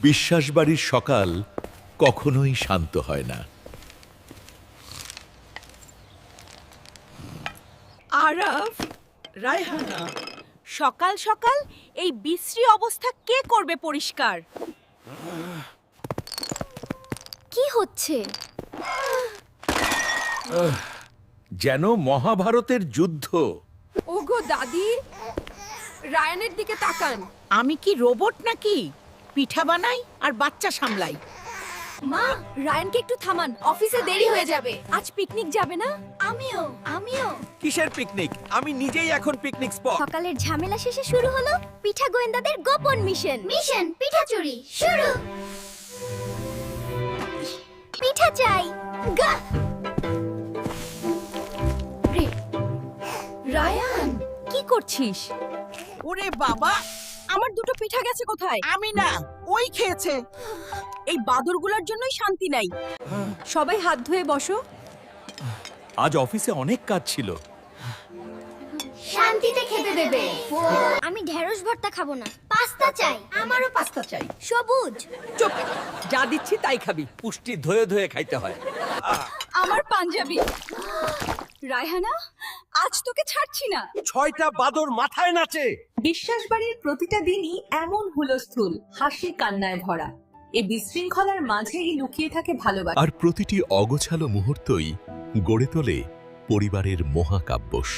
বিশ্বাসবাড়ির সকাল কখনোই শান্ত হয় না। আরাফ, রায়হানা, সকাল সকাল এই বিশ্রী অবস্থা কে করবে পরিষ্কার? কি হচ্ছে? যেন মহাভারতের যুদ্ধ। ওগো দাদি, রায়ানের দিকে তাকান। আমি কি রোবট নাকি? পিঠা বানাই আর বাচ্চা সামলাই। মা, রায়ানকে একটু থামান, অফিসে দেরি হয়ে যাবে। আজ পিকনিক যাবে না? আমিও। কিসের পিকনিক? আমি নিজেই এখন পিকনিক স্পট। সকালের ঝামেলা শেষে শুরু হলো পিঠা গোয়েন্দাদের গোপন মিশন। পিঠা চুরি শুরু। পিঠা চাই। গা! রায়ান, কি করছিস? ওরে বাবা, আমার দুটো পিঠা গেছে কোথায়? আমি না, ওই খেয়েছে। এই বাদরগুলোর জন্যই শান্তি নাই। সবাই হাত ধুয়ে বসো। আজ অফিসে অনেক কাজ ছিল। শান্তিতে খেতে দেবে। আমি ঢেঁড়স ভর্তা খাবো না, পাস্তা চাই। আমারও পাস্তা চাই। সবুজ। চুপ। যা দিচ্ছি তাই খাবি। পুষ্টি ধুয়ে ধুয়ে খাইতে হয়। আমার পাঞ্জাবি। রায়হানা, আজ তোকে ছাড়ছি না। 6টা বাদর মাথায় নাচে। বিশ্বাসবাড়ির প্রতিটা দিনই এমন হুলস্থুল, হাসি কান্নায় ভরা। এই বিশৃঙ্খলার মাঝেই লুকিয়ে থাকে ভালোবাসা। আর প্রতিটি অগোছালো মুহূর্তই গড়ে তোলে পরিবারের মহাকাব্যস।